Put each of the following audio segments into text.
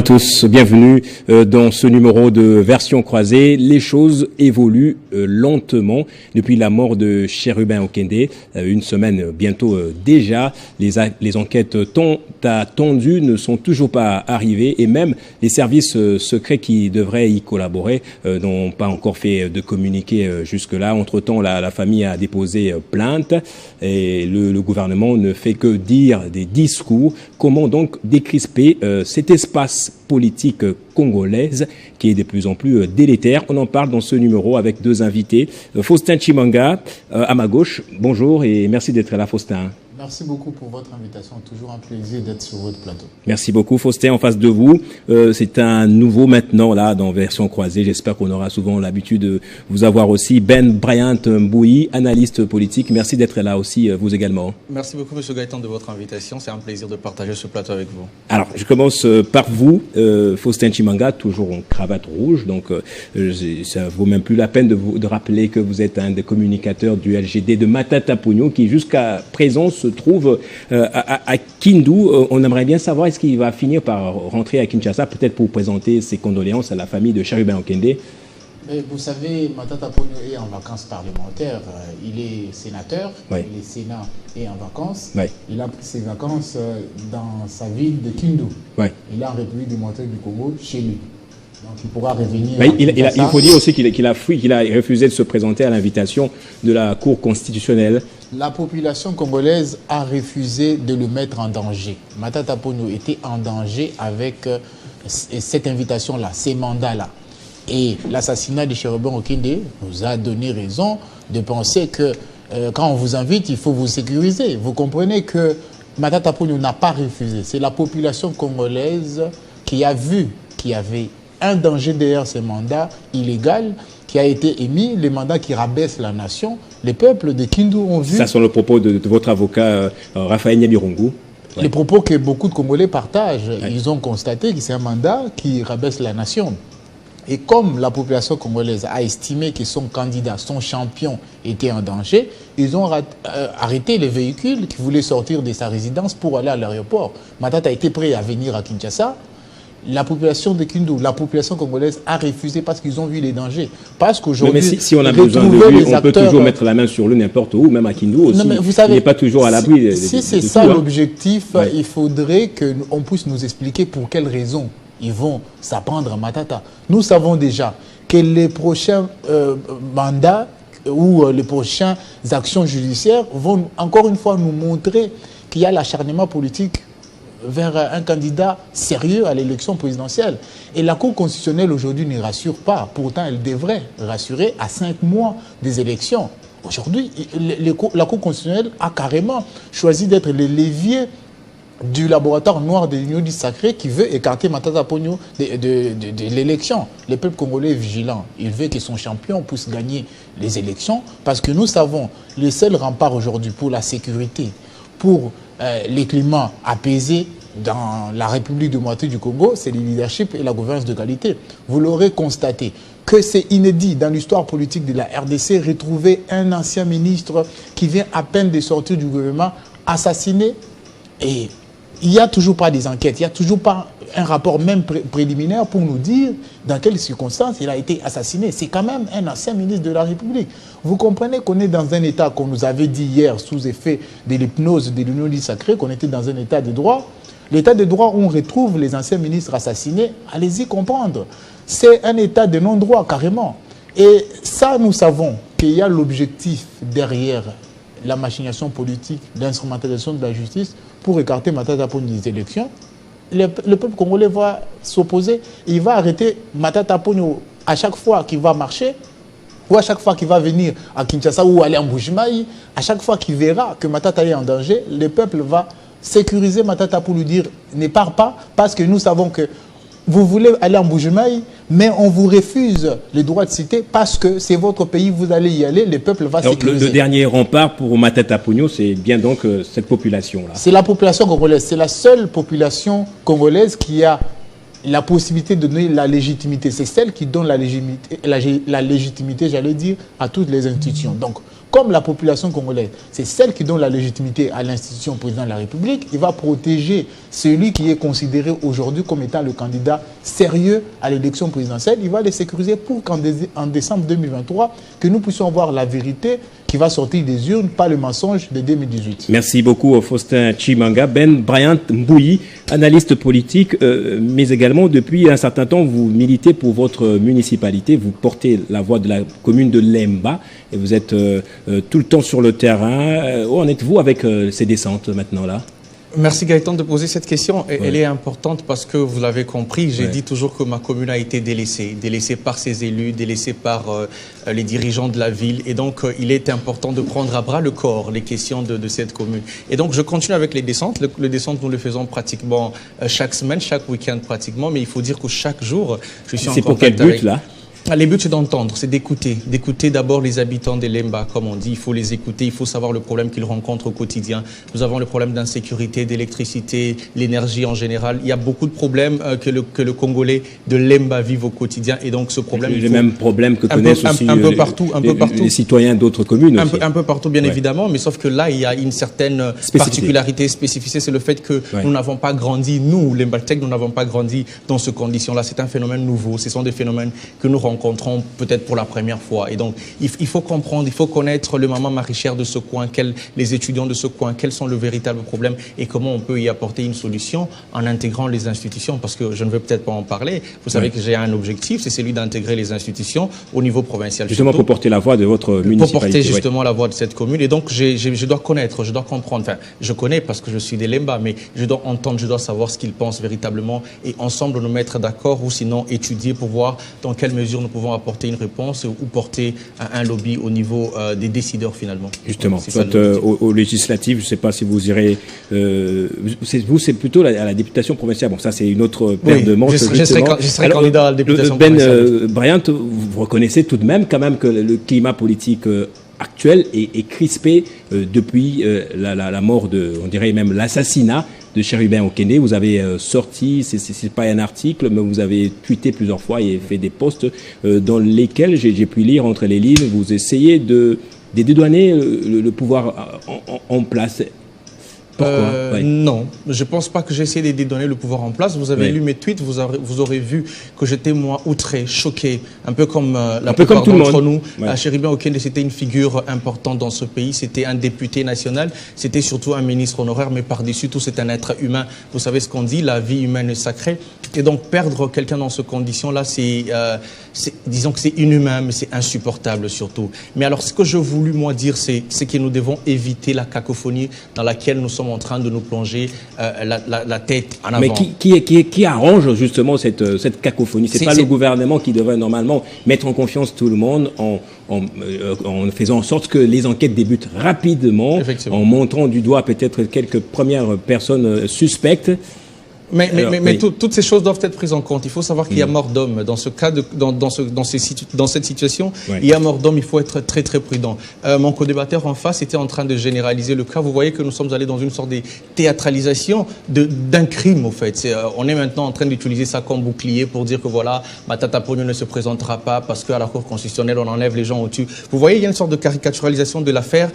tous, bienvenue dans ce numéro de Version croisée. Les choses évoluent lentement depuis la mort de Chérubin Okende. Une semaine bientôt déjà, les enquêtes tant attendues ne sont toujours pas arrivées et même les services secrets qui devraient y collaborer n'ont pas encore fait de communiqué jusque-là. Entre-temps, la famille a déposé plainte et le gouvernement ne fait que dire des discours. Comment donc décrisper cet espace politique congolaise qui est de plus en plus délétère? On en parle dans ce numéro avec deux invités. Faustin Chimanga, à ma gauche. Bonjour et merci d'être là, Faustin. Merci beaucoup pour votre invitation. Toujours un plaisir d'être sur votre plateau. Merci beaucoup, Faustin. En face de vous, c'est un nouveau maintenant là dans Version croisée. J'espère qu'on aura souvent l'habitude de vous avoir aussi. Ben Bryant Mbouyi, analyste politique. Merci d'être là aussi, vous également. Merci beaucoup, M. Gaëtan, de votre invitation. C'est un plaisir de partager ce plateau avec vous. Alors, je commence par vous, Faustin Chimanga, toujours en cravate rouge. Donc, ça vaut même plus la peine de rappeler que vous êtes un des communicateurs du LGD de Matata Ponyo qui, jusqu'à présent, se trouve à Kindu. On aimerait bien savoir est-ce qu'il va finir par rentrer à Kinshasa, peut-être pour présenter ses condoléances à la famille de Chérubin Okende. Mais vous savez, Matata Ponyo est en vacances parlementaires. Il est sénateur, oui. Le Sénat est en vacances. Oui. Il a pris ses vacances dans sa ville de Kindu. Oui. Il est en République démocratique du Congo, chez lui. Donc il pourra revenir. Mais il faut dire aussi qu'il a fui, qu'il a refusé de se présenter à l'invitation de la Cour constitutionnelle. La population congolaise a refusé de le mettre en danger. Matata Ponyo était en danger avec cette invitation-là, ces mandats-là. Et l'assassinat de Chérubin Okende nous a donné raison de penser que quand on vous invite, il faut vous sécuriser. Vous comprenez que Matata Ponyo n'a pas refusé. C'est la population congolaise qui a vu qu'il y avait un danger derrière ces mandats illégaux qui a été émis, les mandats qui rabaissent la nation. Les peuples de Kindu ont vu... Ça sont le propos de votre avocat Raphaël Nyabirungu. Les propos que beaucoup de Congolais partagent. Ouais. Ils ont constaté que c'est un mandat qui rabaisse la nation. Et comme la population congolaise a estimé que son candidat, son champion était en danger, ils ont arrêté les véhicules qui voulaient sortir de sa résidence pour aller à l'aéroport. Matata était prêt à venir à Kinshasa. La population de Kindu, la population congolaise a refusé parce qu'ils ont vu les dangers. Parce qu'aujourd'hui, mais si on a besoin de lui, on peut toujours mettre la main sur lui n'importe où, même à Kindu aussi. Non, mais vous savez, il n'est pas toujours à l'abri. Si c'est ça l'objectif, ouais. Il faudrait qu'on puisse nous expliquer pour quelles raisons ils vont s'apprendre à Matata. Nous savons déjà que les prochains mandats ou les prochaines actions judiciaires vont encore une fois nous montrer qu'il y a l'acharnement politique vers un candidat sérieux à l'élection présidentielle. Et la Cour constitutionnelle aujourd'hui ne rassure pas. Pourtant, elle devrait rassurer à 5 mois des élections. Aujourd'hui, la Cour constitutionnelle a carrément choisi d'être le levier du laboratoire noir de l'Union du Sacré qui veut écarter Matata Ponyo de l'élection. Le peuple congolais est vigilant. Il veut que son champion puisse gagner les élections parce que nous savons le seul rempart aujourd'hui pour la sécurité, pour les climats apaisés dans la République démocratique du Congo, c'est le leadership et la gouvernance de qualité. Vous l'aurez constaté que c'est inédit dans l'histoire politique de la RDC, retrouver un ancien ministre qui vient à peine de sortir du gouvernement assassiné. Et il n'y a toujours pas des enquêtes, il n'y a toujours pas un rapport même préliminaire pour nous dire dans quelles circonstances il a été assassiné. C'est quand même un ancien ministre de la République. Vous comprenez qu'on est dans un état qu'on nous avait dit hier sous effet de l'hypnose de l'Union du Sacré, qu'on était dans un état de droit. L'état de droit où on retrouve les anciens ministres assassinés, allez-y comprendre. C'est un état de non-droit carrément. Et ça, nous savons qu'il y a l'objectif derrière la machination politique, l'instrumentalisation de la justice pour écarter Matata Ponyo des élections. Le peuple congolais va s'opposer. Il va arrêter Matata Ponyo à chaque fois qu'il va marcher ou à chaque fois qu'il va venir à Kinshasa ou aller en Mbuji-Mayi. À chaque fois qu'il verra que Matata est en danger, le peuple va sécuriser Matata pour lui dire ne pars pas parce que nous savons que vous voulez aller en Mbuji-Mayi, mais on vous refuse le droit de citer parce que c'est votre pays, vous allez y aller, le peuple va sécuriser. Le dernier rempart pour Matata Ponyo, c'est bien donc cette population-là. C'est la population congolaise. C'est la seule population congolaise qui a la possibilité de donner la légitimité. C'est celle qui donne la légitimité, j'allais dire, à toutes les institutions. Donc, comme la population congolaise, c'est celle qui donne la légitimité à l'institution président de la République, il va protéger celui qui est considéré aujourd'hui comme étant le candidat sérieux à l'élection présidentielle. Il va les sécuriser pour qu'en décembre 2023, que nous puissions voir la vérité qui va sortir des urnes, pas le mensonge de 2018. Merci beaucoup, Faustin Tshimanga. Ben Bryant Mbouyi, analyste politique, mais également depuis un certain temps, vous militez pour votre municipalité, vous portez la voix de la commune de Lemba, et vous êtes tout le temps sur le terrain. Où en êtes-vous avec ces descentes maintenant là? Merci Gaëtan de poser cette question. Elle est importante parce que vous l'avez compris, j'ai dit toujours que ma commune a été délaissée par ses élus, délaissée par les dirigeants de la ville. Et donc, il est important de prendre à bras le corps les questions de cette commune. Et donc, je continue avec les descentes. Les descentes, nous les faisons pratiquement chaque semaine, chaque week-end pratiquement. Mais il faut dire que chaque jour, je suis en contact. C'est pour quel but là? Les buts, c'est d'entendre, c'est d'écouter d'abord les habitants de Lemba, comme on dit. Il faut les écouter, il faut savoir le problème qu'ils rencontrent au quotidien. Nous avons le problème d'insécurité, d'électricité, l'énergie en général. Il y a beaucoup de problèmes que le Congolais de Lemba vivent au quotidien. Et donc, ce problème... C'est le même problème que connaissent aussi les citoyens d'autres communes aussi. Un peu partout, bien évidemment. Mais sauf que là, il y a une certaine particularité, spécificité. C'est le fait que nous n'avons pas grandi, nous, Lembaltec, nous n'avons pas grandi dans ces conditions-là. C'est un phénomène nouveau. Ce sont des phénomènes que nous rencontrons peut-être pour la première fois. Et donc, il faut comprendre, il faut connaître le maman maraîchère de ce coin, les étudiants de ce coin, quels sont le véritable problème et comment on peut y apporter une solution en intégrant les institutions. Parce que je ne veux peut-être pas en parler. Vous savez que j'ai un objectif, c'est celui d'intégrer les institutions au niveau provincial. Justement pour porter la voix de votre municipalité. Pour porter justement la voix de cette commune. Et donc, je dois connaître, je dois comprendre. Enfin, je connais parce que je suis des Lemba, mais je dois entendre, je dois savoir ce qu'ils pensent véritablement et ensemble nous mettre d'accord ou sinon étudier pour voir dans quelle mesure nous pouvons apporter une réponse ou porter un lobby au niveau des décideurs finalement. Justement, soit aux législatives, je ne sais pas si vous irez... vous, c'est plutôt à la députation provinciale. Bon, ça, c'est une autre paire de manches. Je serai candidat à la députation Ben provinciale. Bryant, vous reconnaissez tout de même quand même que le climat politique actuel est crispé depuis la mort on dirait même l'assassinat de Chérubin Okende. Vous avez sorti, c'est pas un article, mais vous avez tweeté plusieurs fois et fait des posts dans lesquels j'ai pu lire entre les lignes, vous essayez de dédouaner le pouvoir en place. Pourquoi? Non, je ne pense pas que j'ai essayé de dédouaner le pouvoir en place. Vous avez lu mes tweets, vous aurez vu que j'étais moi outré, choqué, un peu comme la plupart d'entre nous. Chérubin Okende, c'était une figure importante dans ce pays, c'était un député national, c'était surtout un ministre honoraire, mais par-dessus tout, c'est un être humain. Vous savez ce qu'on dit, la vie humaine est sacrée. Et donc, perdre quelqu'un dans ces conditions-là, disons que c'est inhumain, mais c'est insupportable surtout. Mais alors, ce que je voulais, moi, dire, c'est que nous devons éviter la cacophonie dans laquelle nous sommes en train de nous plonger la tête en avant. Mais qui arrange justement cette cacophonie? C'est pas le gouvernement qui devrait normalement mettre en confiance tout le monde en faisant en sorte que les enquêtes débutent rapidement, en montrant du doigt peut-être quelques premières personnes suspectes. Mais toutes ces choses doivent être prises en compte. Il faut savoir qu'il y a mort d'homme. Dans ce cas, dans cette situation, il y a mort d'homme, il faut être très très prudent. Mon co-débatteur en face était en train de généraliser le cas. Vous voyez que nous sommes allés dans une sorte de théâtralisation d'un crime, au fait. On est maintenant en train d'utiliser ça comme bouclier pour dire que voilà, Matata Ponyo ne se présentera pas parce qu'à la Cour constitutionnelle, on enlève les gens au-dessus. Vous voyez, il y a une sorte de caricaturalisation de l'affaire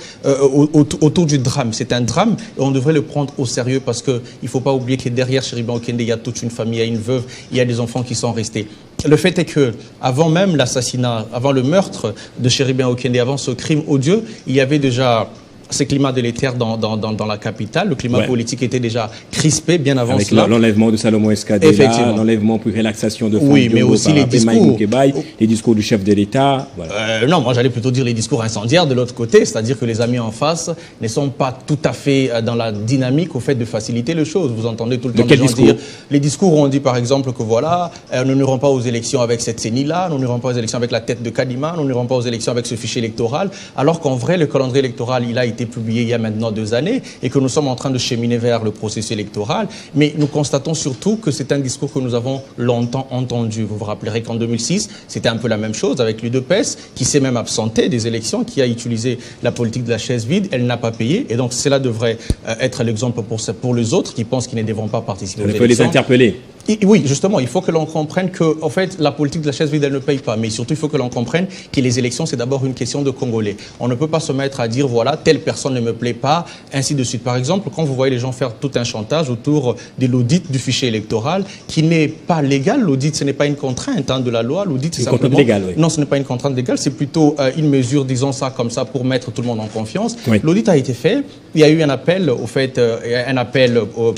autour du drame. C'est un drame et on devrait le prendre au sérieux parce qu'il ne faut pas oublier que derrière Chérubin Okende, il y a toute une famille, il y a une veuve, il y a des enfants qui sont restés. Le fait est que, avant même l'assassinat, avant le meurtre de Chérubin Okende, avant ce crime odieux, il y avait déjà ce climat délétère dans la capitale. Le climat politique était déjà crispé bien avant cela. Avec l'enlèvement de Salomon Escadela, l'enlèvement pour relaxation de oui, mais aussi les discours du chef de l'État. Voilà. Non, moi j'allais plutôt dire les discours incendiaires de l'autre côté, c'est-à-dire que les amis en face ne sont pas tout à fait dans la dynamique au fait de faciliter les choses. Vous entendez tout le temps des gens dire... Les discours où on dit par exemple que voilà, nous n'irons pas aux élections avec cette CENI-là, nous n'irons pas aux élections avec la tête de Kadima, nous n'irons pas aux élections avec ce fichier électoral, alors qu'en vrai, le calendrier électoral, il a été publié il y a maintenant 2 années et que nous sommes en train de cheminer vers le processus électoral. Mais nous constatons surtout que c'est un discours que nous avons longtemps entendu. Vous vous rappellerez qu'en 2006, c'était un peu la même chose avec l'UDPS qui s'est même absenté des élections, qui a utilisé la politique de la chaise vide. Elle n'a pas payé et donc cela devrait être l'exemple pour les autres qui pensent qu'ils ne devront pas participer aux élections. Il faut les interpeller. Oui, justement, il faut que l'on comprenne que, en fait, la politique de la chaise vide, elle ne paye pas. Mais surtout, il faut que l'on comprenne que les élections, c'est d'abord une question de Congolais. On ne peut pas se mettre à dire, voilà, telle personne ne me plaît pas, ainsi de suite. Par exemple, quand vous voyez les gens faire tout un chantage autour de l'audit du fichier électoral, qui n'est pas légal. L'audit, ce n'est pas une contrainte de la loi. L'audit, c'est simplement... Une contrainte légale, oui. Non, ce n'est pas une contrainte légale. C'est plutôt une mesure, disons ça comme ça, pour mettre tout le monde en confiance. Oui. L'audit a été fait. Il y a eu un appel, au fait,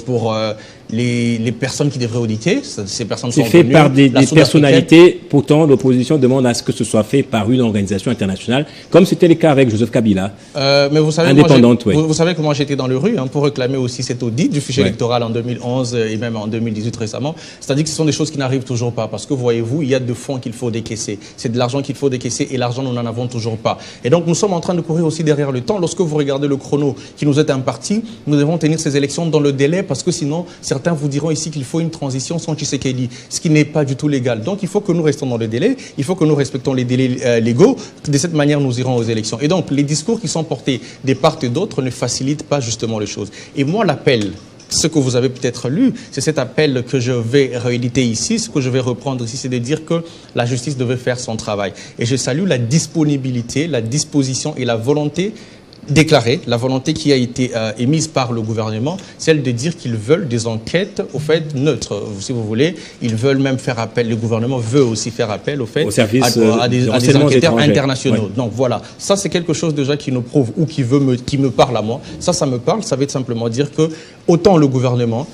pour... Les personnes qui devraient auditer, ces personnes sont fait par des personnalités. Pourtant, l'opposition demande à ce que ce soit fait par une organisation internationale, comme c'était le cas avec Joseph Kabila. Mais vous savez, indépendante, vous savez que moi j'étais dans les rues pour réclamer aussi cet audit du fichier électoral en 2011 et même en 2018 récemment. C'est-à-dire que ce sont des choses qui n'arrivent toujours pas parce que voyez-vous, il y a de fonds qu'il faut décaisser. C'est de l'argent qu'il faut décaisser et l'argent nous n'en avons toujours pas. Et donc nous sommes en train de courir aussi derrière le temps. Lorsque vous regardez le chrono qui nous est imparti, nous devons tenir ces élections dans le délai parce que sinon certains vous diront ici qu'il faut une transition sans Tshisekedi, ce qui n'est pas du tout légal. Donc il faut que nous restons dans le délai, il faut que nous respectons les délais légaux. De cette manière, nous irons aux élections. Et donc les discours qui sont portés des part et d'autre ne facilitent pas justement les choses. Et moi, l'appel, ce que vous avez peut-être lu, c'est cet appel que je vais rééditer ici, ce que je vais reprendre ici, c'est de dire que la justice devait faire son travail. Et je salue la disponibilité, la disposition et la volonté déclarée, la volonté qui a été émise par le gouvernement, celle de dire qu'ils veulent des enquêtes au fait neutres, si vous voulez. Ils veulent même faire appel, le gouvernement veut aussi faire appel au fait à des enquêteurs internationaux. Oui. Donc voilà, ça c'est quelque chose déjà qui nous prouve ou qui me parle à moi. Ça me parle, ça veut simplement dire que autant le gouvernement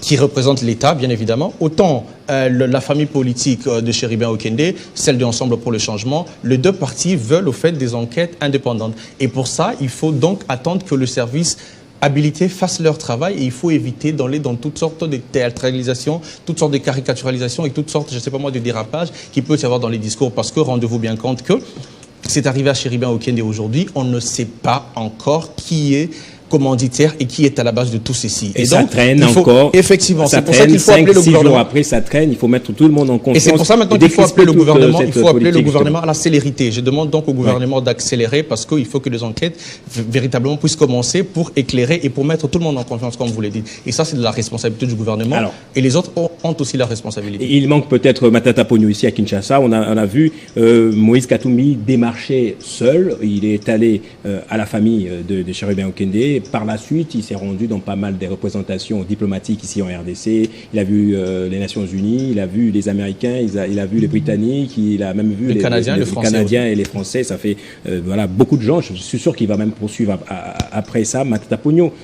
qui représente l'État, bien évidemment, autant la famille politique de Chérubin Okende, celle de Ensemble pour le changement, les deux partis veulent au fait des enquêtes indépendantes. Et pour ça, il faut donc attendre que le service habilité fasse leur travail et il faut éviter d'aller dans toutes sortes de théâtralisations, toutes sortes de caricaturalisations et toutes sortes, je ne sais pas moi, de dérapages qu'il peut y avoir dans les discours parce que rendez-vous bien compte que c'est arrivé à Chérubin Okende aujourd'hui, on ne sait pas encore qui est commanditaire et qui est à la base de tout ceci. Et ça donc, traîne encore. Effectivement, c'est pour ça qu'il faut appeler le gouvernement. 6 jours après, ça traîne, il faut mettre tout le monde en confiance. Et c'est pour ça maintenant qu'il faut appeler le gouvernement, il faut appeler le gouvernement à la célérité. Je demande donc au gouvernement d'accélérer parce qu'il faut que les enquêtes véritablement puissent commencer pour éclairer et pour mettre tout le monde en confiance, comme vous l'avez dit. Et ça, c'est de la responsabilité du gouvernement. Alors, et les autres ont aussi la responsabilité. Il manque peut-être Matata Ponyo ici à Kinshasa. On a vu Moïse Katumbi démarcher seul. Il est allé à la famille de Chérubin Okende. Par la suite, il s'est rendu dans pas mal des représentations diplomatiques ici en RDC. Il a vu les Nations Unies, il a vu les Américains, il a vu les Britanniques, il a même vu les Canadiens et les Français. Ça fait voilà, beaucoup de gens. Je suis sûr qu'il va même poursuivre après ça. Matata Ponyo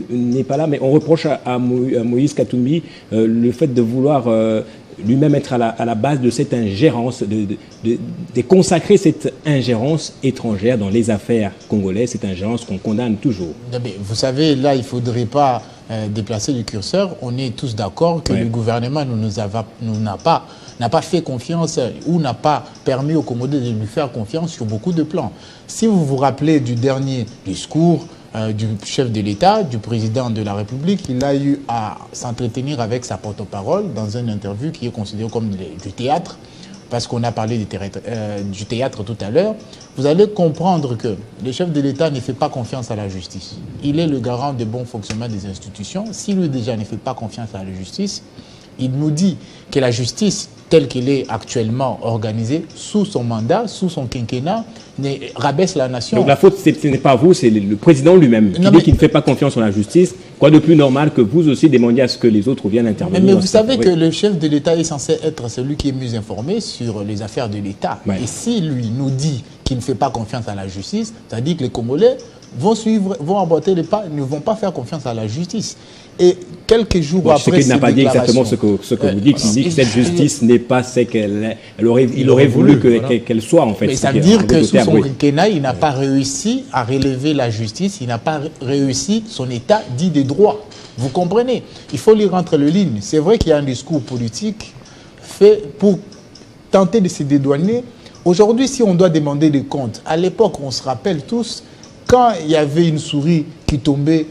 n'est pas là, mais on reproche à Moïse Katumbi le fait de vouloir... lui-même être à la base de cette ingérence, de consacrer cette ingérence étrangère dans les affaires congolaises, cette ingérence qu'on condamne toujours. Mais vous savez, là, il ne faudrait pas déplacer le curseur. On est tous d'accord que le gouvernement n'a pas fait confiance ou n'a pas permis aux Congolais de lui faire confiance sur beaucoup de plans. Si vous vous rappelez du dernier discours du chef de l'État, du président de la République, il a eu à s'entretenir avec sa porte-parole dans une interview qui est considérée comme du théâtre, parce qu'on a parlé du théâtre tout à l'heure. Vous allez comprendre que le chef de l'État ne fait pas confiance à la justice. Il est le garant du bon fonctionnement des institutions. Si lui déjà ne fait pas confiance à la justice, il nous dit que la justice telle qu'elle est actuellement organisée, sous son mandat, sous son quinquennat, rabaisse la nation. Donc la faute, ce n'est pas vous, c'est le président lui-même qui dit qu'il ne fait pas confiance en la justice. Quoi de plus normal que vous aussi demandiez à ce que les autres viennent intervenir. Mais vous savez que le chef de l'État est censé être celui qui est mieux informé sur les affaires de l'État. Ouais. Et si lui nous dit qu'il ne fait pas confiance à la justice, ça dit que les Congolais vont emboîter les pas, ne vont pas faire confiance à la justice. Et quelques jours après, il n'a pas dit exactement ce que vous dites. Il dit que cette justice n'est pas ce qu'elle il aurait voulu qu'elle soit, en fait. Mais ça veut dire que sous son quinquennat, il n'a pas réussi à relever la justice, il n'a pas réussi son état dit des droits. Vous comprenez? Il faut lire entre les lignes. C'est vrai qu'il y a un discours politique fait pour tenter de se dédouaner. Aujourd'hui, si on doit demander des comptes, à l'époque, on se rappelle tous, quand il y avait une souris qui tombait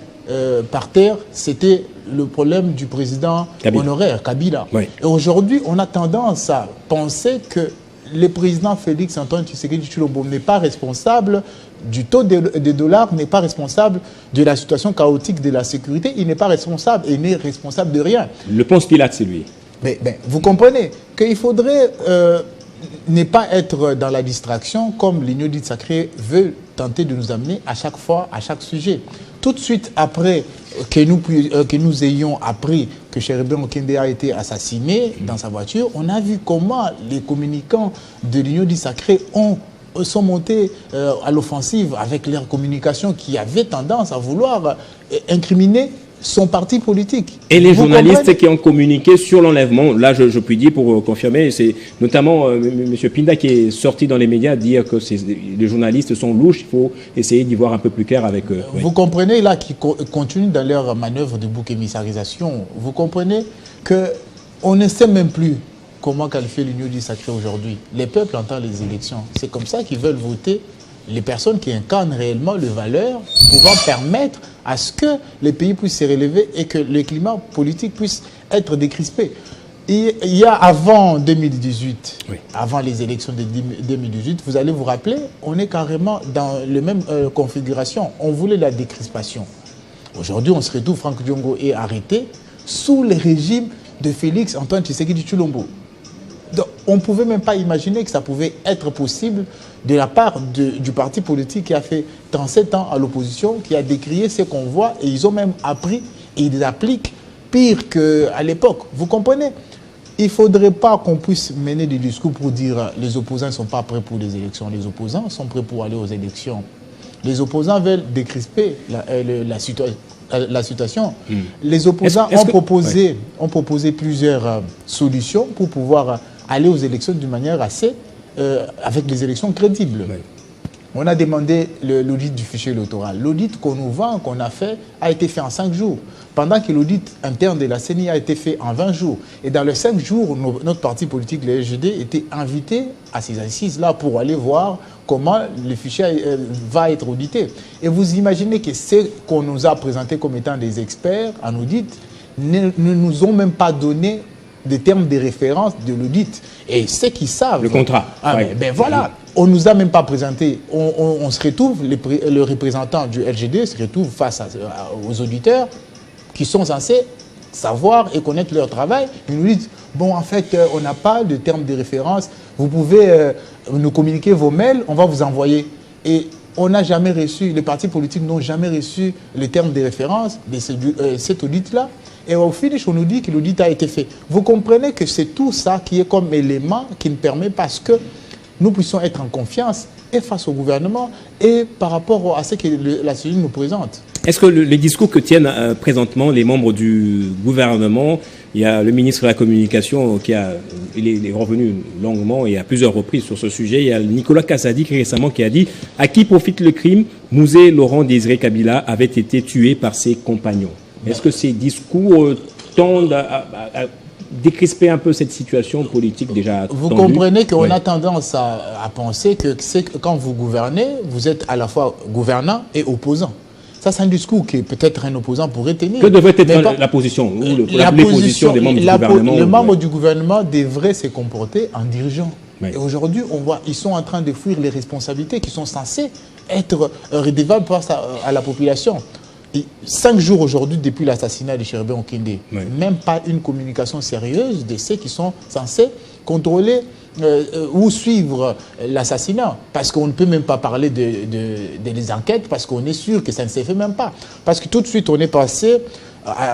par terre, c'était le problème du président honoraire, Kabila. Oui. Et aujourd'hui, on a tendance à penser que le président Félix Antoine Tshisekedi Tshilombo n'est pas responsable du taux des dollars, n'est pas responsable de la situation chaotique de la sécurité, il n'est pas responsable et n'est responsable de rien. Le Ponce Pilate, c'est lui. Mais vous comprenez qu'il faudrait ne pas être dans la distraction comme l'Union dite sacrée veut tenter de nous amener à chaque fois, à chaque sujet. Tout de suite après que nous ayons appris que Cherubin Okende a été assassiné dans sa voiture, on a vu comment les communicants de l'Union dite sacrée sont montés à l'offensive avec leur communication qui avait tendance à vouloir incriminer son parti politique. Et les journalistes qui ont communiqué sur l'enlèvement, là je puis dire pour confirmer, c'est notamment M. Pinda qui est sorti dans les médias dire que les journalistes sont louches, il faut essayer d'y voir un peu plus clair avec eux. Vous comprenez là qu'ils continuent dans leur manœuvre de bouc émissarisation. Vous comprenez qu'on ne sait même plus comment qualifier l'Union dite sacrée aujourd'hui. Les peuples entendent les élections. C'est comme ça qu'ils veulent voter les personnes qui incarnent réellement les valeurs pouvant permettre à ce que les pays puissent se relever et que le climat politique puisse être décrispé. Il y a avant 2018, avant les élections de 2018, vous allez vous rappeler, on est carrément dans la même configuration. On voulait la décrispation. Aujourd'hui, on se retrouve, Franck Diongo est arrêté sous le régime de Félix Antoine Tshisekedi Tshilombo. Donc, on ne pouvait même pas imaginer que ça pouvait être possible de la part du parti politique qui a fait 37 ans à l'opposition, qui a décrié ce qu'on voit, et ils ont même appris et ils appliquent pire qu'à l'époque. Vous comprenez? Il ne faudrait pas qu'on puisse mener des discours pour dire les opposants ne sont pas prêts pour les élections. Les opposants sont prêts pour aller aux élections. Les opposants veulent décrisper la situation. Les opposants ont proposé plusieurs solutions pour pouvoir aller aux élections d'une manière assez, avec des élections crédibles. Oui. On a demandé l'audit du fichier électoral. L'audit qu'on nous vend, qu'on a fait, a été fait en 5 jours. Pendant que l'audit interne de la CENI a été fait en 20 jours. Et dans les 5 jours, notre parti politique, le SGD, était invité à ces assises-là pour aller voir comment le fichier va être audité. Et vous imaginez que ce qu'on nous a présenté comme étant des experts en audit ne nous ont même pas donné des termes de référence de l'audit. Et ceux qui savent... Le contrat. Voilà. On ne nous a même pas présenté. On se retrouve, le représentant du LGD se retrouve face aux auditeurs qui sont censés savoir et connaître leur travail. Ils nous disent, bon, en fait, on n'a pas de termes de référence. Vous pouvez nous communiquer vos mails, on va vous envoyer. Et on n'a jamais reçu, les partis politiques n'ont jamais reçu les termes de référence de cet audit-là. Et au finish, on nous dit que l'audit a été fait. Vous comprenez que c'est tout ça qui est comme élément qui nous permet parce que nous puissions être en confiance et face au gouvernement et par rapport à ce que la CENI nous présente. Est-ce que les discours que tiennent présentement les membres du gouvernement, il y a le ministre de la Communication il est revenu longuement et à plusieurs reprises sur ce sujet. Il y a Nicolas Kazadi récemment qui a dit « À qui profite le crime? Mouzé Laurent Désiré Kabila avait été tué par ses compagnons. » Est-ce que ces discours tendent à décrisper un peu cette situation politique déjà Vous tendue? Comprenez qu'on a tendance à penser que quand vous gouvernez, vous êtes à la fois gouvernant et opposant. Ça, c'est un discours que peut-être un opposant pourrait tenir. Que devrait être la position ou les positions des membres du gouvernement? Les membres du gouvernement devraient se comporter en dirigeant. Oui. Et aujourd'hui, on voit qu'ils sont en train de fuir les responsabilités qui sont censées être redevables face à la population. Et 5 jours aujourd'hui depuis l'assassinat de Cherubin Okende, même pas une communication sérieuse de ceux qui sont censés contrôler ou suivre l'assassinat. Parce qu'on ne peut même pas parler des enquêtes, parce qu'on est sûr que ça ne s'est fait même pas. Parce que tout de suite, on est passé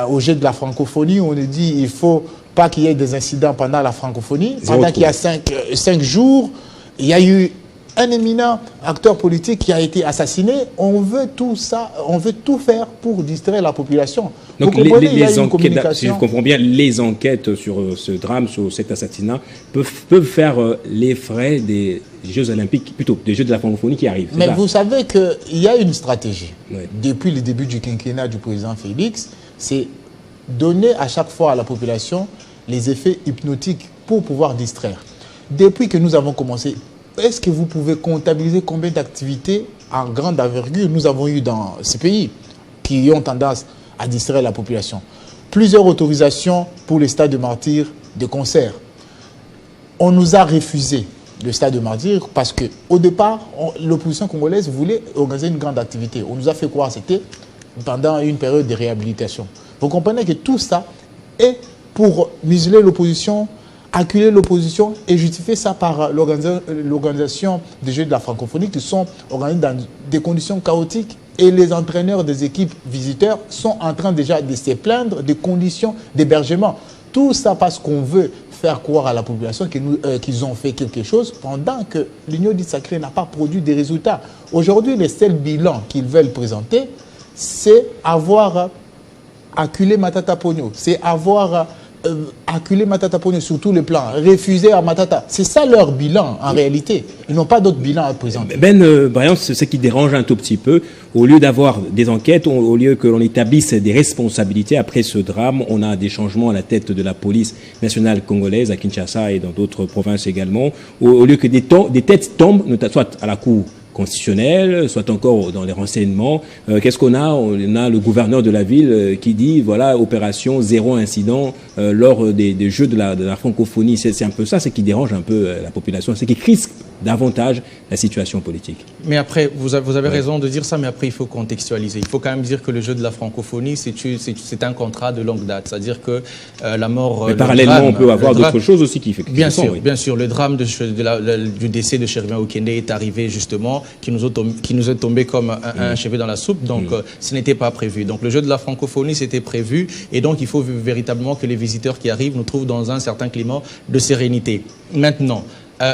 au jet de la francophonie, on a dit il ne faut pas qu'il y ait des incidents pendant la francophonie. Pendant qu'il y a 5 jours, il y a eu un éminent acteur politique qui a été assassiné. On veut tout ça, on veut tout faire pour distraire la population. Donc les enquêtes, si je comprends bien, les enquêtes sur ce drame, sur cet assassinat, peuvent faire les frais des Jeux Olympiques, plutôt des Jeux de la francophonie qui arrivent. Mais vous savez qu'il y a une stratégie. Depuis le début du quinquennat du président Félix, c'est donner à chaque fois à la population les effets hypnotiques pour pouvoir distraire. Depuis que nous avons commencé, est-ce que vous pouvez comptabiliser combien d'activités en grande envergure nous avons eu dans ces pays qui ont tendance à distraire la population? Plusieurs autorisations pour les stades de martyrs de concerts. On nous a refusé le stade de martyr, parce qu'au départ, l'opposition congolaise voulait organiser une grande activité. On nous a fait croire que c'était pendant une période de réhabilitation. Vous comprenez que tout ça est pour museler l'opposition, acculer l'opposition et justifier ça par l'organisation des Jeux de la francophonie qui sont organisés dans des conditions chaotiques, et les entraîneurs des équipes visiteurs sont en train déjà de se plaindre des conditions d'hébergement. Tout ça parce qu'on veut faire croire à la population qu'ils ont fait quelque chose pendant que l'Union dite sacrée n'a pas produit des résultats. Aujourd'hui, le seul bilan qu'ils veulent présenter, c'est avoir acculé Matata Ponyo, c'est avoir acculé Matata Ponyo sur tous les plans, refuser à Matata. C'est ça leur bilan en réalité. Ils n'ont pas d'autre bilan à présenter. Brian, c'est ce qui dérange un tout petit peu. Au lieu d'avoir des enquêtes, au lieu que l'on établisse des responsabilités après ce drame, on a des changements à la tête de la police nationale congolaise à Kinshasa et dans d'autres provinces également. Au lieu que des têtes tombent, soit à la cour constitutionnelle, soit encore dans les renseignements. Qu'est-ce qu'on a? On a le gouverneur de la ville qui dit, voilà, opération zéro incident lors des Jeux de la francophonie. C'est un peu ça, c'est qui dérange un peu la population, c'est qui crispe davantage la situation politique. Mais après, vous avez raison de dire ça, mais après, il faut contextualiser. Il faut quand même dire que le Jeu de la francophonie, c'est un contrat de longue date. C'est-à-dire que la mort... Mais parallèlement, on peut avoir d'autres choses aussi qui fait que... Bien sûr. Le drame du décès de Cherubin Okende est arrivé justement, qui nous est tombé comme un cheveu dans la soupe. Donc, ce n'était pas prévu. Donc, le Jeu de la francophonie, c'était prévu. Et donc, il faut véritablement que les visiteurs qui arrivent nous trouvent dans un certain climat de sérénité. Maintenant...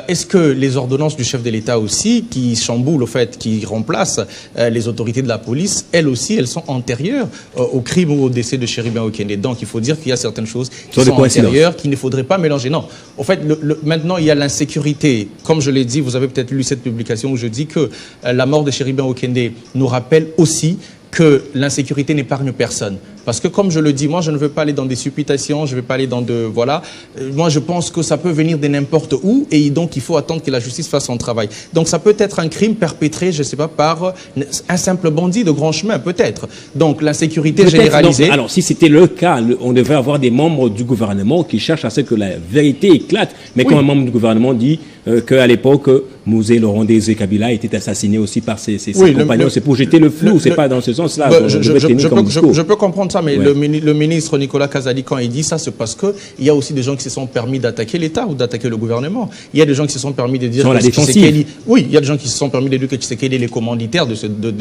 est-ce que les ordonnances du chef de l'État aussi, qui chamboulent, au fait, qui remplacent les autorités de la police, elles aussi, elles sont antérieures au crime ou au décès de Cherubin Okende? Donc, il faut dire qu'il y a certaines choses qui sont antérieures, qu'il ne faudrait pas mélanger. Non. En fait, maintenant, il y a l'insécurité. Comme je l'ai dit, vous avez peut-être lu cette publication où je dis que la mort de Cherubin Okende nous rappelle aussi que l'insécurité n'épargne personne. Parce que comme je le dis, moi je ne veux pas aller dans des supputations, je ne veux pas aller dans de... Voilà. Moi je pense que ça peut venir de n'importe où et donc il faut attendre que la justice fasse son travail. Donc ça peut être un crime perpétré, je ne sais pas, par un simple bandit de grand chemin, peut-être. Donc l'insécurité généralisée... Non. Alors si c'était le cas, on devrait avoir des membres du gouvernement qui cherchent à ce que la vérité éclate. Mais quand un membre du gouvernement dit qu'à l'époque, Mouzé Laurent Désiré Kabila était assassiné aussi par ses compagnons, c'est pour jeter le flou, c'est pas dans ce sens-là. Je peux comprendre ça, mais le ministre Nicolas Kazali, quand il dit ça, c'est parce qu'il y a aussi des gens qui se sont permis d'attaquer l'État ou d'attaquer le gouvernement. Il y a des gens qui se sont permis de dire que Tshisekedi... Oui, il y a des gens qui se sont permis de dire que Tshisekedi est les commanditaires de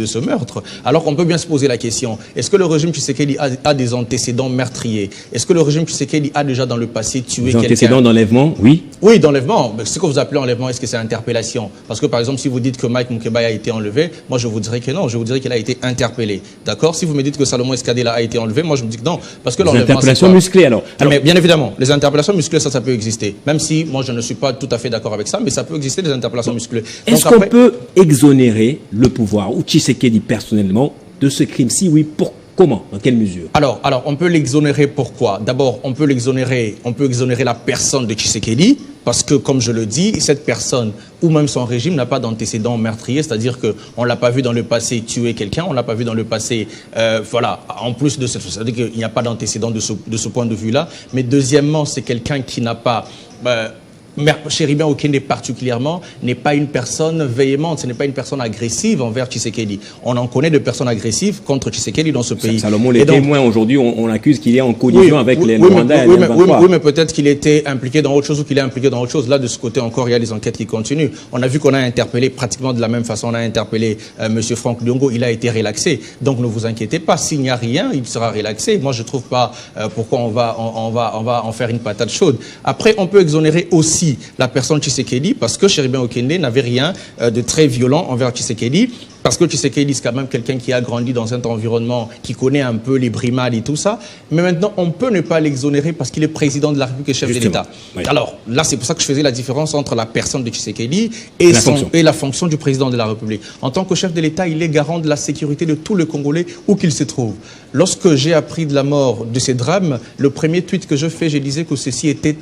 ce meurtre. Alors qu'on peut bien se poser la question, est-ce que le régime Tshisekedi a des antécédents meurtriers? Est-ce que le régime Tshisekedi a déjà dans le passé tué quelqu'un? Des antécédents d'enlèvement, oui. Oui, d'enlèvement. Ce que vous appelez enlèvement, est-ce que c'est interpellation? Parce que par exemple, si vous dites que Mike Mukebaya a été enlevé, moi je vous dirais que non, je vous dirais qu'il a été interpellé. D'accord? Si vous me dites que Salomon Escadela a été enlevé, moi je me dis que non. Parce que l'enlèvement, les interpellations musclées alors. Mais bien évidemment, les interpellations musclées, ça peut exister. Même si moi je ne suis pas tout à fait d'accord avec ça, mais ça peut exister des interpellations musclées. Est-ce qu'on peut exonérer le pouvoir ou Tshisekedi personnellement de ce crime? Si oui, comment? Dans quelle mesure? Alors, on peut l'exonérer pourquoi? D'abord, on peut exonérer la personne de Tshisekedi, parce que, comme je le dis, cette personne, ou même son régime, n'a pas d'antécédent meurtrier, c'est-à-dire qu'on ne l'a pas vu dans le passé tuer quelqu'un, on ne l'a pas vu dans le passé, voilà, en plus de cette... C'est-à-dire qu'il n'y a pas d'antécédent de ce point de vue-là. Mais deuxièmement, c'est quelqu'un qui n'a pas... Cherubin Okende particulièrement n'est pas une personne véhémente, ce n'est pas une personne agressive envers Tshisekedi. On en connaît de personnes agressives contre Tshisekedi dans ce pays. Salomon, les témoins aujourd'hui, on accuse qu'il est en collision avec les Rwandais. Oui, mais peut-être qu'il était impliqué dans autre chose ou qu'il est impliqué dans autre chose. Là, de ce côté encore, il y a des enquêtes qui continuent. On a vu qu'on a interpellé pratiquement de la même façon. On a interpellé M. Franck Diongo, il a été relaxé. Donc ne vous inquiétez pas, s'il n'y a rien, il sera relaxé. Moi, je ne trouve pas pourquoi on va en faire une patate chaude. Après, on peut exonérer aussi la personne Tshisekedi, parce que Cherubin Okende n'avait rien de très violent envers Tshisekedi, parce que Tshisekedi, c'est quand même quelqu'un qui a grandi dans un environnement, qui connaît un peu les brimades et tout ça. Mais maintenant, on peut ne pas l'exonérer parce qu'il est président de la République et chef de l'État. Oui. Alors, là, c'est pour ça que je faisais la différence entre la personne de Tshisekedi et la fonction du président de la République. En tant que chef de l'État, il est garant de la sécurité de tous les Congolais, où qu'ils se trouvent. Lorsque j'ai appris de la mort de ces drames, le premier tweet que je fais, je disais que ceci était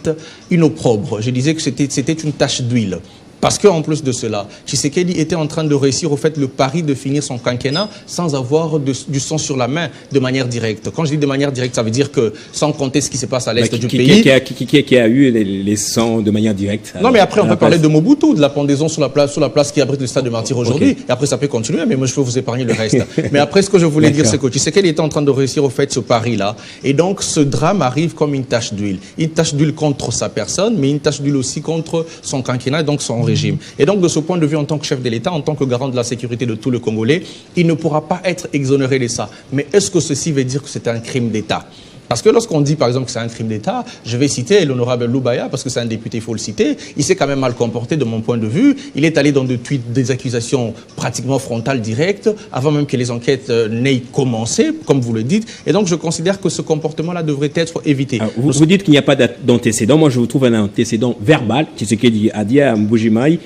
une opprobre. Je disais que c'était une tache d'huile. Parce qu'en plus de cela, Tshisekedi était en train de réussir au fait le pari de finir son quinquennat sans avoir du sang sur la main de manière directe. Quand je dis de manière directe, ça veut dire que sans compter ce qui se passe à l'est du pays... Qui a eu les sangs de manière directe? Non, mais après, on peut parler de Mobutu, de la pendaison sur la place qui abrite le stade de Martyrs aujourd'hui. Okay. Et après, ça peut continuer, mais moi, je peux vous épargner le reste. Mais après, ce que je voulais dire, c'est que Tshisekedi était en train de réussir au fait ce pari-là. Et donc, ce drame arrive comme une tache d'huile. Une tache d'huile contre sa personne, mais une tache d'huile aussi contre son quinquennat et donc son régime. Et donc, de ce point de vue, en tant que chef de l'État, en tant que garant de la sécurité de tout le Congolais, il ne pourra pas être exonéré de ça. Mais est-ce que ceci veut dire que c'est un crime d'État? Parce que lorsqu'on dit, par exemple, que c'est un crime d'État, je vais citer l'honorable Loubaya, parce que c'est un député, il faut le citer, il s'est quand même mal comporté de mon point de vue. Il est allé dans des accusations pratiquement frontales, directes, avant même que les enquêtes n'aient commencé, comme vous le dites. Et donc, je considère que ce comportement-là devrait être évité. Alors, vous dites qu'il n'y a pas d'antécédent. Moi, je vous trouve un antécédent verbal, qui est ce qu'il a dit à Mbujimaï.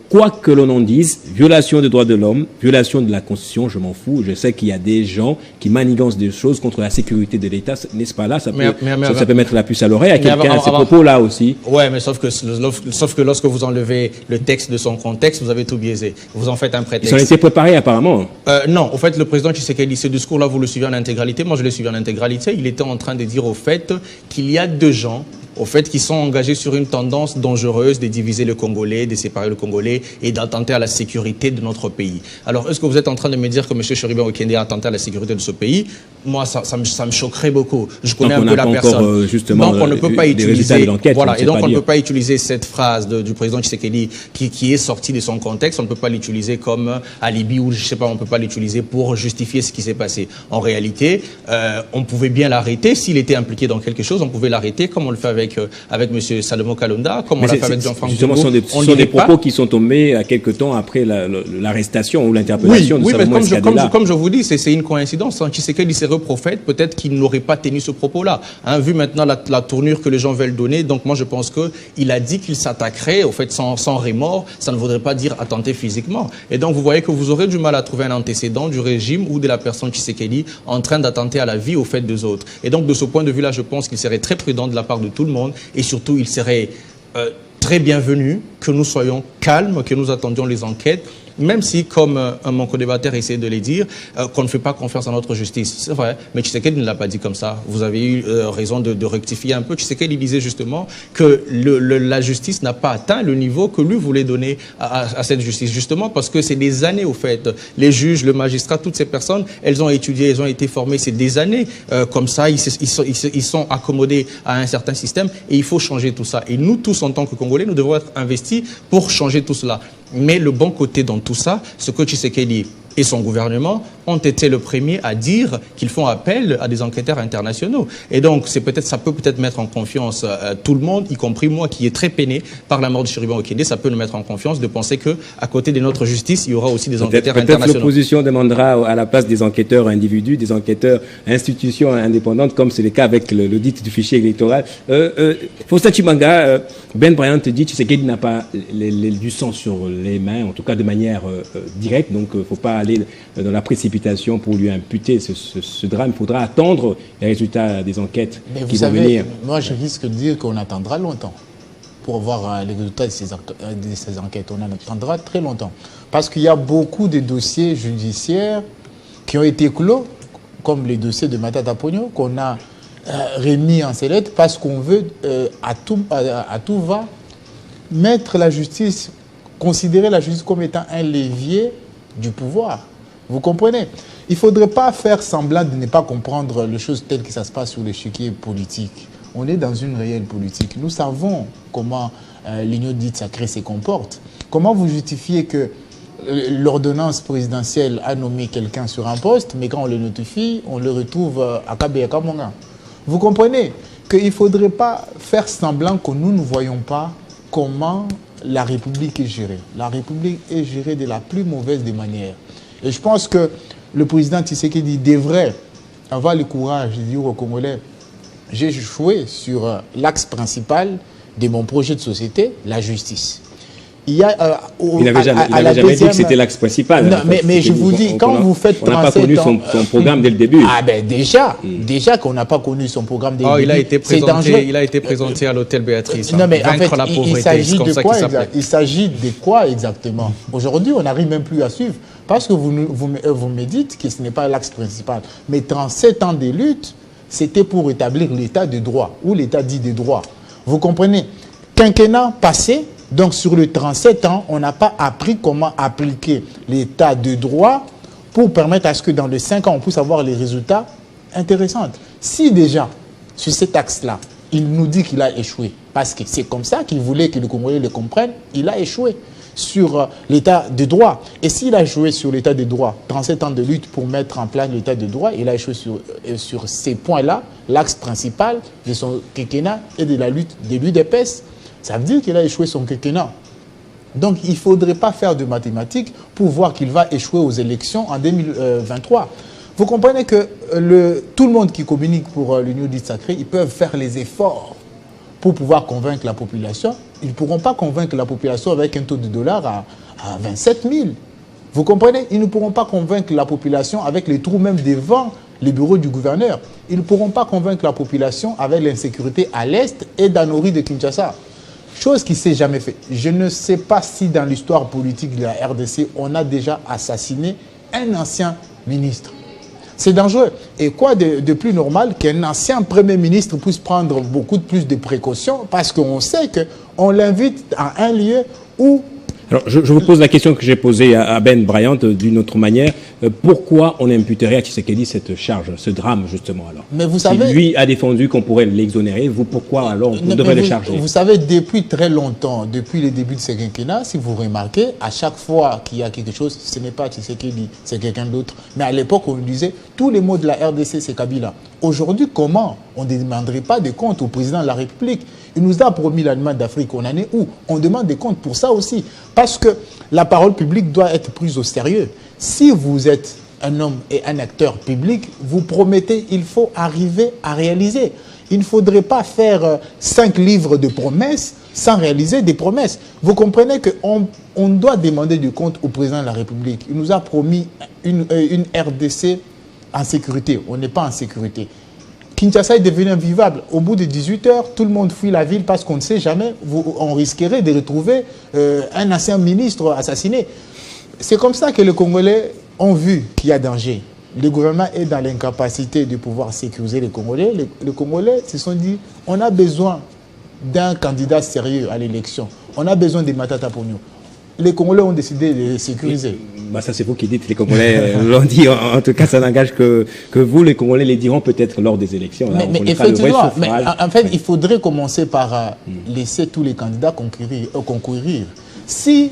Quoi que l'on en dise, violation des droits de l'homme, violation de la Constitution, je m'en fous. Je sais qu'il y a des gens qui manigancent des choses contre la sécurité de l'État. N'est-ce pas là, ça peut mettre la puce à l'oreille à quelqu'un à ces propos-là aussi. Ouais, mais sauf que lorsque vous enlevez le texte de son contexte, vous avez tout biaisé. Vous en faites un prétexte. Ils ont été préparés apparemment. Non, au fait, le président Tshisekedi, ce discours-là, vous le suivez en intégralité. Moi, je le suivi en intégralité. Il était en train de dire au fait qu'il y a deux gens au fait qu'ils sont engagés sur une tendance dangereuse de diviser le Congolais, de séparer le Congolais et d'attenter à la sécurité de notre pays. Alors, est-ce que vous êtes en train de me dire que M. Cherubin Okende a attenté à la sécurité de ce pays? Moi, ça me choquerait beaucoup. Je connais un peu la personne. Donc, on ne peut pas utiliser, voilà, et donc on ne peut pas utiliser cette phrase du président Tshisekedi qui est sortie de son contexte. On ne peut pas l'utiliser comme alibi ou je sais pas, on ne peut pas l'utiliser pour justifier ce qui s'est passé. En réalité, on pouvait bien l'arrêter s'il était impliqué dans quelque chose. On pouvait l'arrêter comme on le fait avec M. Salomo Kalonda, comme on l'a fait avec Jean-François Justement, ce sont des propos qui sont tombés à quelque temps après l'arrestation ou l'interpellation de Salomo Kadela. Mais comme je vous dis, c'est une coïncidence. Tshisekedi s'est reprophète, peut-être qu'il n'aurait pas tenu ce propos-là. Vu maintenant la tournure que les gens veulent donner, donc moi je pense qu'il a dit qu'il s'attaquerait, au fait, sans remords. Ça ne voudrait pas dire attenter physiquement. Et donc vous voyez que vous aurez du mal à trouver un antécédent du régime ou de la personne Tshisekedi en train d'attenter à la vie, au fait des autres. Et donc de ce point de vue-là, je pense qu'il serait très prudent de la part de tout le monde. Et surtout, il serait très bienvenu que nous soyons calmes, que nous attendions les enquêtes, même si, comme mon co-débatteur essaie de le dire, qu'on ne fait pas confiance à notre justice. C'est vrai, mais Tshisekedi ne l'a pas dit comme ça. Vous avez eu raison de rectifier un peu. Tshisekedi disait justement que la justice n'a pas atteint le niveau que lui voulait donner à cette justice. Justement parce que c'est des années, au fait. Les juges, le magistrat, toutes ces personnes, elles ont étudié, elles ont été formées. C'est des années comme ça. Ils sont accommodés à un certain système et il faut changer tout ça. Et nous tous, en tant que Congolais, nous devons être investis pour changer tout cela. Mais le bon côté dans tout ça, ce que Tshisekedi et son gouvernement ont été le premier à dire qu'ils font appel à des enquêteurs internationaux. Et donc, ça peut peut-être mettre en confiance tout le monde, y compris moi qui est très peiné par la mort de Cherubin Okende. Ça peut nous mettre en confiance de penser qu'à côté de notre justice, il y aura aussi des enquêteurs internationaux. Peut-être l'opposition demandera à la place des enquêteurs individus, des enquêteurs institutions indépendantes, comme c'est le cas avec l'audit du fichier électoral. Faustin Tshimanga, Ben Bryant dit que Tshisekedi n'a pas du sang sur les mains, en tout cas de manière directe, donc il ne faut pas aller dans la précipitation pour lui imputer ce drame. Il faudra attendre les résultats des enquêtes qui vont venir. Moi, je risque de dire qu'on attendra longtemps pour voir les résultats de ces enquêtes. On en attendra très longtemps. Parce qu'il y a beaucoup de dossiers judiciaires qui ont été clos, comme les dossiers de Matata Ponyo, qu'on a remis en sellette parce qu'on veut à tout va mettre la justice, considérer la justice comme étant un levier du pouvoir. Vous comprenez? Il ne faudrait pas faire semblant de ne pas comprendre les choses telles que ça se passe sur l'échiquier politique. On est dans une réelle politique. Nous savons comment l'Union dite sacrée se comporte. Comment vous justifiez que l'ordonnance présidentielle a nommé quelqu'un sur un poste, mais quand on le notifie, on le retrouve à Kabé-Kamonga? Vous comprenez qu'il ne faudrait pas faire semblant que nous ne voyons pas comment la République est gérée. La République est gérée de la plus mauvaise des manières. Et je pense que le président Tshisekedi devrait avoir le courage de dire aux Congolais, j'ai échoué sur l'axe principal de mon projet de société, la justice. il y a il n'avait jamais dit que c'était l'axe principal. Non, mais je vous dis, quand vous faites 37 ans... On n'a pas connu son programme dès le début. Ah ben déjà qu'on n'a pas connu son programme dès le début. Il a été présenté à l'hôtel Béatrice. Non, mais en fait, la pauvreté, il s'agit de quoi exactement? Aujourd'hui, on n'arrive même plus à suivre. Parce que vous me dites que ce n'est pas l'axe principal. Mais 37 ans de lutte, c'était pour établir l'état de droit, ou l'état dit de droit. Vous comprenez? Quinquennat passé, donc sur les 37 ans, on n'a pas appris comment appliquer l'état de droit pour permettre à ce que dans les 5 ans, on puisse avoir les résultats intéressants. Si déjà, sur cet axe-là, il nous dit qu'il a échoué, parce que c'est comme ça qu'il voulait que les Congolais le comprennent, il a échoué sur l'état de droit. Et s'il a joué sur l'état de droit, 37 ans de lutte pour mettre en place l'état de droit, il a échoué sur ces points-là, l'axe principal de son quinquennat et de la lutte de l'UDPS. Ça veut dire qu'il a échoué son quinquennat. Donc il ne faudrait pas faire de mathématiques pour voir qu'il va échouer aux élections en 2023. Vous comprenez que tout le monde qui communique pour l'Union dite sacrée, ils peuvent faire les efforts pour pouvoir convaincre la population. Ils ne pourront pas convaincre la population avec un taux de dollar à 27 000. Vous comprenez? Ils ne pourront pas convaincre la population avec les trous même devant les bureaux du gouverneur. Ils ne pourront pas convaincre la population avec l'insécurité à l'est et dans nos rues de Kinshasa. Chose qui ne s'est jamais fait. Je ne sais pas si dans l'histoire politique de la RDC, on a déjà assassiné un ancien ministre. C'est dangereux. Et quoi de plus normal qu'un ancien Premier ministre puisse prendre beaucoup plus de précautions parce qu'on sait qu'on l'invite à un lieu où... Alors, je vous pose la question que j'ai posée à Ben Bryant d'une autre manière. Pourquoi on imputerait à Tshisekedi cette charge, ce drame, justement, alors? Mais vous savez... Si lui a défendu qu'on pourrait l'exonérer, vous, pourquoi, alors, on devrait le charger? Vous savez, depuis très longtemps, depuis le début de ce quinquennat, si vous remarquez, à chaque fois qu'il y a quelque chose, ce n'est pas Tshisekedi, c'est quelqu'un d'autre. Mais à l'époque, on disait, tous les mots de la RDC, c'est Kabila. Aujourd'hui, comment on ne demanderait pas de comptes au président de la République? Il nous a promis l'Allemagne d'Afrique. On en est où? On demande des comptes pour ça aussi. Parce que la parole publique doit être prise au sérieux. Si vous êtes un homme et un acteur public, vous promettez, il faut arriver à réaliser. Il ne faudrait pas faire 5 livres de promesses sans réaliser des promesses. Vous comprenez qu'on doit demander du compte au président de la République. Il nous a promis une RDC en sécurité. On n'est pas en sécurité. Kinshasa est devenu invivable. Au bout de 18 heures, tout le monde fuit la ville parce qu'on ne sait jamais. On risquerait de retrouver un ancien ministre assassiné. C'est comme ça que les Congolais ont vu qu'il y a danger. Le gouvernement est dans l'incapacité de pouvoir sécuriser les Congolais. Les Congolais se sont dit, on a besoin d'un candidat sérieux à l'élection. On a besoin de Matata Ponyo. Les Congolais ont décidé de les sécuriser. Bah ça c'est vous qui dites, les Congolais l'ont dit. En tout cas, ça n'engage que vous, les Congolais, les diront peut-être lors des élections. Là, mais effectivement, en fait, il faudrait commencer par laisser tous les candidats concourir. Si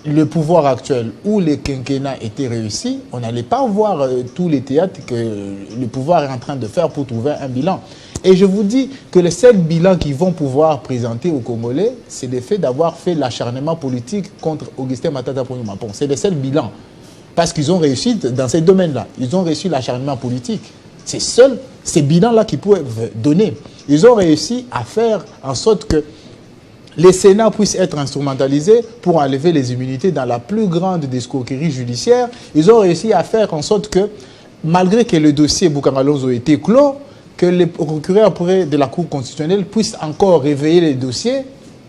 le pouvoir actuel ou les quinquennats étaient réussis, on n'allait pas voir tous les théâtres que le pouvoir est en train de faire pour trouver un bilan. Et je vous dis que le seul bilan qu'ils vont pouvoir présenter aux Congolais, c'est le fait d'avoir fait l'acharnement politique contre Augustin Matata Ponyo. C'est le seul bilan. Parce qu'ils ont réussi dans ces domaines-là. Ils ont réussi l'acharnement politique. C'est seul ces bilans-là qu'ils peuvent donner. Ils ont réussi à faire en sorte que les Sénats puissent être instrumentalisés pour enlever les immunités dans la plus grande escroquerie judiciaire. Ils ont réussi à faire en sorte que, malgré que le dossier Boukangalonzo ait été clos, que les procureurs de la Cour constitutionnelle puissent encore réveiller les dossiers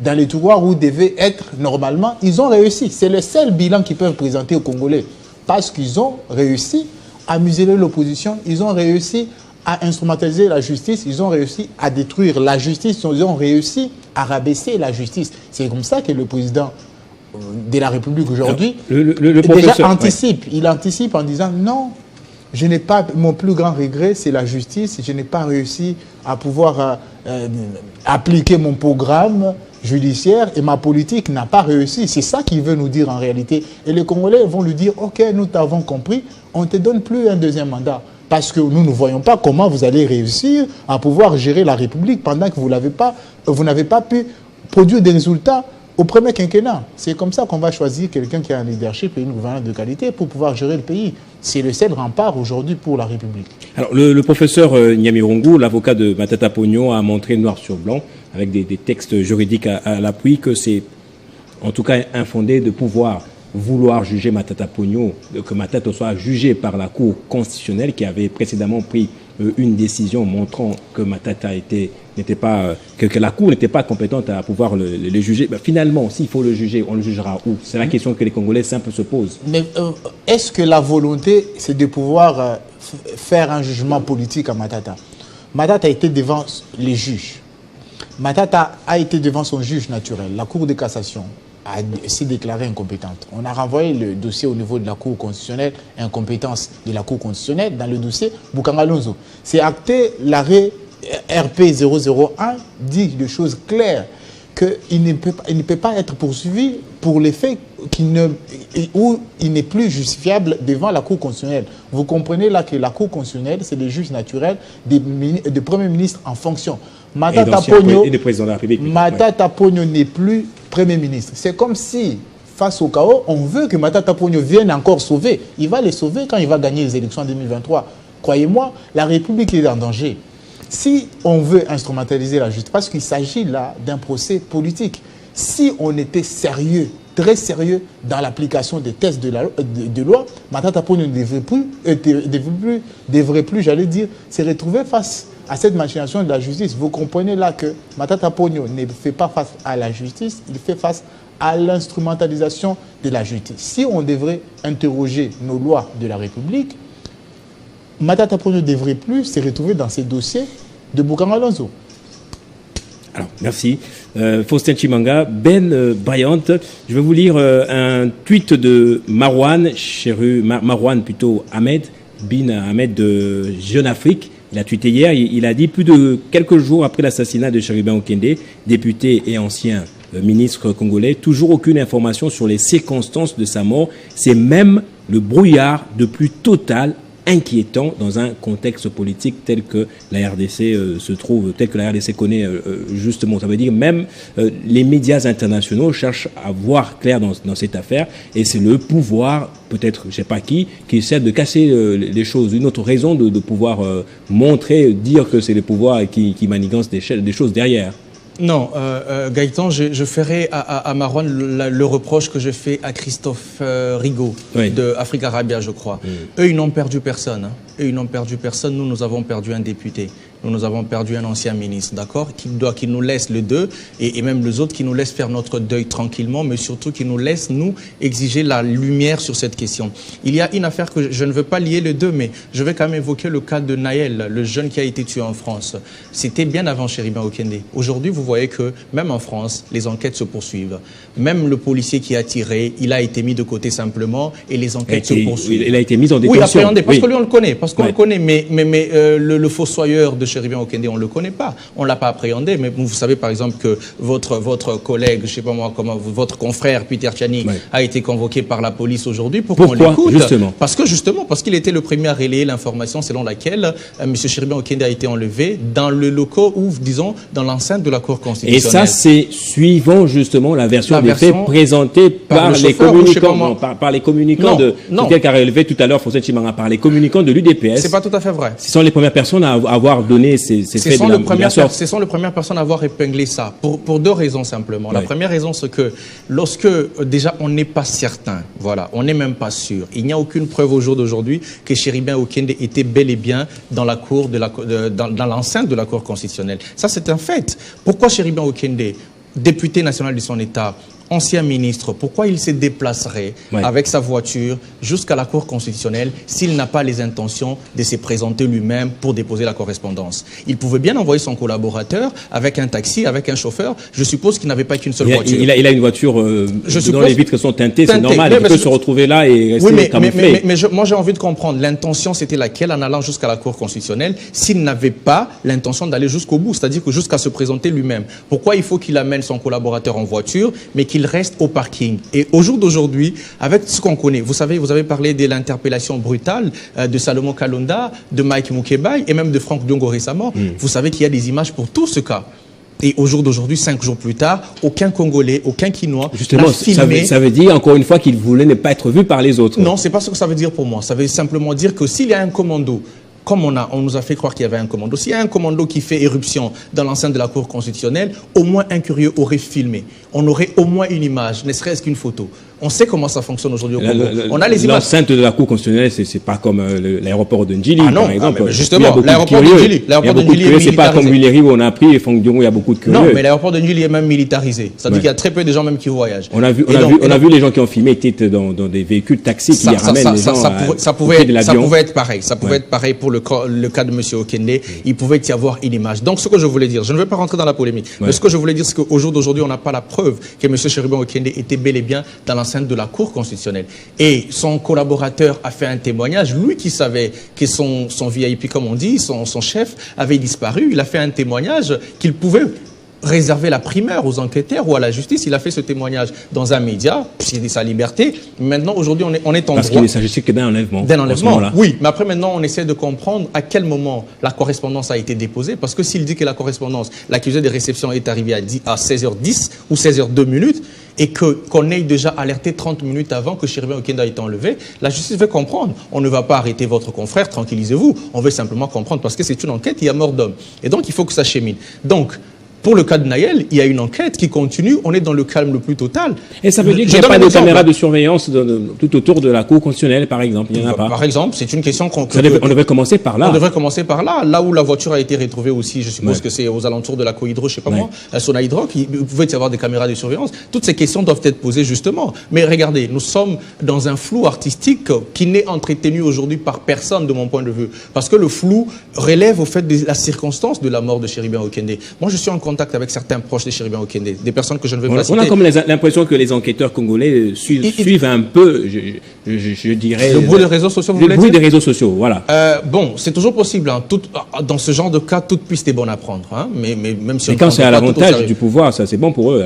dans les tiroirs où devaient être normalement. Ils ont réussi. C'est le seul bilan qu'ils peuvent présenter aux Congolais. Parce qu'ils ont réussi à museler l'opposition. Ils ont réussi à instrumentaliser la justice. Ils ont réussi à détruire la justice. Ils ont réussi à rabaisser la justice. C'est comme ça que le président de la République aujourd'hui déjà anticipe. Ouais. Il anticipe en disant non. Je n'ai pas, mon plus grand regret, c'est la justice. Je n'ai pas réussi à pouvoir appliquer mon programme judiciaire et ma politique n'a pas réussi. C'est ça qu'il veut nous dire en réalité. Et les Congolais vont lui dire, ok, nous t'avons compris, on ne te donne plus un deuxième mandat. Parce que nous ne voyons pas comment vous allez réussir à pouvoir gérer la République pendant que vous n'avez pas pu produire des résultats au premier quinquennat. C'est comme ça qu'on va choisir quelqu'un qui a un leadership et une gouvernance de qualité pour pouvoir gérer le pays. C'est le seul rempart aujourd'hui pour la République. Alors, le professeur Nyamirongo, l'avocat de Matata Ponyo, a montré noir sur blanc, avec des textes juridiques à l'appui, que c'est en tout cas infondé de pouvoir vouloir juger Matata Ponyo, que Matata soit jugé par la Cour constitutionnelle qui avait précédemment pris une décision montrant que Matata n'était pas, que la Cour n'était pas compétente à pouvoir le juger. Ben, finalement, s'il faut le juger, on le jugera où? C'est la question que les Congolais simples se posent. Mais est-ce que la volonté, c'est de pouvoir faire un jugement politique à Matata? Matata a été devant les juges. Matata a été devant son juge naturel. La Cour de cassation s'est déclarée incompétente. On a renvoyé le dossier au niveau de la Cour constitutionnelle, incompétence de la Cour constitutionnelle. Dans le dossier Bukanga Lonzo, c'est acté, l'arrêt RP 001 dit des choses claires, qu'il ne peut pas être poursuivi pour les faits où il n'est plus justifiable devant la Cour constitutionnelle. Vous comprenez là que la Cour constitutionnelle, c'est des juges naturels des premiers ministres en fonction. Matata Ponyo n'est plus Premier ministre. C'est comme si, face au chaos, on veut que Matata Ponyo vienne encore sauver. Il va les sauver quand il va gagner les élections en 2023. Croyez-moi, la République est en danger. Si on veut instrumentaliser la justice, parce qu'il s'agit là d'un procès politique, si on était sérieux, très sérieux dans l'application des textes de loi, Matata Ponyo ne devrait plus, j'allais dire, se retrouver face à cette machination de la justice. Vous comprenez là que Matata Ponyo ne fait pas face à la justice, il fait face à l'instrumentalisation de la justice. Si on devrait interroger nos lois de la République, Matata Ponyo ne devrait plus se retrouver dans ces dossiers de Bukanga Lonzo. Alors, merci. Faustin Chimanga, Bryant, je vais vous lire un tweet de Marwan Ahmed, Bin Ahmed de Jeune Afrique. Il a tweeté hier, il a dit plus de quelques jours après l'assassinat de Cherubin Okende, député et ancien ministre congolais, toujours aucune information sur les circonstances de sa mort. C'est même le brouillard de plus total, inquiétant dans un contexte politique tel que la RDC se trouve, tel que la RDC connaît justement. Ça veut dire même les médias internationaux cherchent à voir clair dans cette affaire et c'est le pouvoir, peut-être je ne sais pas qui essaie de casser les choses. Une autre raison de pouvoir montrer, dire que c'est le pouvoir qui manigance des choses derrière. Non, Gaëtan, je ferai à Marwan le reproche que je fais à Christophe Rigaud de Africa Arabia, je crois. Eux, ils n'ont perdu personne. Eux, ils n'ont perdu personne. Nous avons perdu un député. Nous avons perdu un ancien ministre, d'accord, qui nous laisse le deuil, et même les autres qui nous laissent faire notre deuil tranquillement, mais surtout qui nous laissent, nous, exiger la lumière sur cette question. Il y a une affaire que je ne veux pas lier les deux, mais je vais quand même évoquer le cas de Naël, le jeune qui a été tué en France. C'était bien avant Cherubin Okende. Aujourd'hui, vous voyez que même en France, les enquêtes se poursuivent. Même le policier qui a tiré, il a été mis de côté simplement, et les enquêtes se poursuivent. Il a été mis en détention. Oui, appréhendé, parce que lui, on le connaît, le connaît, mais le fossoyeur de Cherubin Okende, on ne le connaît pas. On ne l'a pas appréhendé, mais vous savez par exemple que votre collègue, je ne sais pas moi comment, votre confrère Peter Tchani a été convoqué par la police aujourd'hui pour qu'on l'écoute. Parce qu'il était le premier à relayer l'information selon laquelle M. Cherubin Okende a été enlevé dans le local ou, disons, dans l'enceinte de la Cour constitutionnelle. Et ça, c'est suivant justement la version des faits présentée par les communicants, par les communicants de quelqu'un qui a relevé tout à l'heure, Faustin Chimanga, par les communicants de l'UDPS. C'est pas tout à fait vrai. Ce sont les premières personnes à avoir donné ces faits de la sorte. Ce sont les premières personnes à avoir épinglé ça, pour deux raisons simplement. La première raison, c'est que lorsque, déjà, on n'est pas certain, voilà, on n'est même pas sûr. Il n'y a aucune preuve au jour d'aujourd'hui que Cherubin Okende était bel et bien dans la cour dans l'enceinte de la Cour constitutionnelle. Ça, c'est un fait. Pourquoi Cherubin Okende, député national de son État, ancien ministre, pourquoi il se déplacerait avec sa voiture jusqu'à la Cour constitutionnelle s'il n'a pas les intentions de se présenter lui-même pour déposer la correspondance? Il pouvait bien envoyer son collaborateur avec un taxi, avec un chauffeur. Je suppose qu'il n'avait pas qu'une seule voiture. Il a une voiture dont les vitres sont teintées, c'est normal. Il peut se retrouver là et rester camouflé. Mais moi, j'ai envie de comprendre. L'intention, c'était laquelle en allant jusqu'à la Cour constitutionnelle s'il n'avait pas l'intention d'aller jusqu'au bout, c'est-à-dire que jusqu'à se présenter lui-même? Pourquoi il faut qu'il amène son collaborateur en voiture, mais qu'il reste au parking? Et au jour d'aujourd'hui, avec ce qu'on connaît, vous savez, vous avez parlé de l'interpellation brutale de Salomon Kalonda, de Mike Mukebai et même de Franck Diongo récemment. Vous savez qu'il y a des images pour tout ce cas. Et au jour d'aujourd'hui, 5 jours plus tard, aucun Congolais, aucun Quinois n'a filmé. Ça veut dire encore une fois qu'il voulait ne pas être vu par les autres. Non, c'est pas ce que ça veut dire pour moi. Ça veut simplement dire que s'il y a un commando comme on nous a fait croire qu'il y avait un commando, s'il y a un commando qui fait éruption dans l'enceinte de la Cour constitutionnelle, au moins un curieux aurait filmé. On aurait au moins une image, ne serait-ce qu'une photo. On sait comment ça fonctionne aujourd'hui au Congo. On a les images. L'enceinte de la Cour constitutionnelle, c'est pas comme l'aéroport de Ndjili, par exemple. Justement, l'aéroport de Ndjili est militarisé. C'est pas comme Villery où on a pris et Fangdioro, il y a beaucoup de curieux. Non, mais l'aéroport de Ndjili est même militarisé. Ça veut dire qu'il y a très peu de gens même qui voyagent. On a vu les gens qui ont filmé étaient dans des véhicules taxis qui ramènent les gens ça pouvait être pareil. Ça pouvait être pareil pour le cas de M. Okende. Il pouvait y avoir une image. Donc, ce que je voulais dire, je ne vais pas rentrer dans la polémique, mais ce que je voulais dire, c'est qu'au jour d'aujourd'hui, on n'a pas la preuve que M. Cherubin Okende était bel et bien dans l'enceinte de la Cour constitutionnelle. Et son collaborateur a fait un témoignage, lui qui savait que son VIP, comme on dit, son chef avait disparu, il a fait un témoignage qu'il pouvait réserver la primeur aux enquêteurs ou à la justice. Il a fait ce témoignage dans un média, c'est sa liberté. Maintenant, aujourd'hui, on est en droit. Parce qu'il s'agissait que d'un enlèvement. D'un enlèvement, oui. Mais après, maintenant, on essaie de comprendre à quel moment la correspondance a été déposée. Parce que s'il dit que la correspondance, l'accusé de réception est arrivé à 16h10 ou 16h02, et qu'on ait déjà alerté 30 minutes avant que Cherubin Okende a été enlevé, la justice veut comprendre. On ne va pas arrêter votre confrère, tranquillisez-vous. On veut simplement comprendre parce que c'est une enquête, il y a mort d'homme. Et donc, il faut que ça chemine. Donc, pour le cas de Nayel, il y a une enquête qui continue. On est dans le calme le plus total. Et ça veut dire qu'il n'y a pas de caméras de surveillance tout autour de la Cour constitutionnelle, par exemple. Il n'y en a pas. Par exemple, c'est une question qu'on... On devrait commencer par là. On devrait commencer par là. Là où la voiture a été retrouvée aussi, je suppose que c'est aux alentours de la Cohydro, je ne sais pas moi, Sona Hydroc, il pouvait y avoir des caméras de surveillance. Toutes ces questions doivent être posées justement. Mais regardez, nous sommes dans un flou artistique qui n'est entretenu aujourd'hui par personne de mon point de vue. Parce que le flou relève au fait de la circonstance de la mort de Cherubin Okende. Moi, je suis en contact avec certains proches de Cherubin Okende, des personnes que je ne vais pas citer. On a comme l'impression que les enquêteurs congolais suivent un peu, je dirais... Le bruit des réseaux sociaux, vous voulez dire ? Le bruit des réseaux sociaux, voilà. Bon, c'est toujours possible. Hein. Dans ce genre de cas, toute piste est bonne à prendre. Hein. Mais même si quand c'est à l'avantage du pouvoir, ça c'est bon pour eux.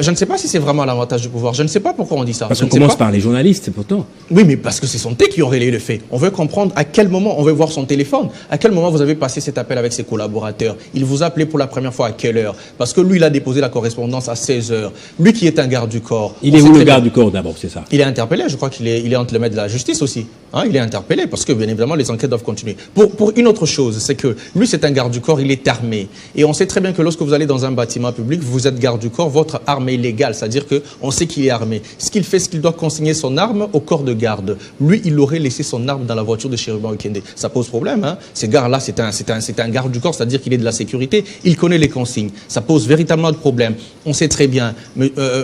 Je ne sais pas si c'est vraiment l'avantage du pouvoir. Je ne sais pas pourquoi on dit ça. Parce qu'on commence par les journalistes, pourtant. Oui, mais parce que ce sont eux qui ont relayé le fait. On veut comprendre à quel moment, on veut voir son téléphone. À quel moment vous avez passé cet appel avec ses collaborateurs. Il vous a appelé pour la première fois à quelle heure? Parce que lui, il a déposé la correspondance à 16h. Lui qui est un garde du corps. Il est où le garde du corps d'abord, c'est ça? Il est interpellé. Je crois qu'il est entre les mains de la justice aussi. Hein, il est interpellé parce que, bien évidemment, les enquêtes doivent continuer. Pour une autre chose, c'est que lui, c'est un garde du corps, il est armé. Et on sait très bien que lorsque vous allez dans un bâtiment public, vous êtes garde du corps, votre arme est légale. C'est-à-dire qu'on sait qu'il est armé. Ce qu'il fait, c'est qu'il doit consigner son arme au corps de garde. Lui, il aurait laissé son arme dans la voiture de Cherubin Okende. Ça pose problème. Hein. Ces gars-là, c'est un garde du corps, c'est-à-dire qu'il est de la sécurité. Il connaît les consignes. Ça pose véritablement de problème. On sait très bien,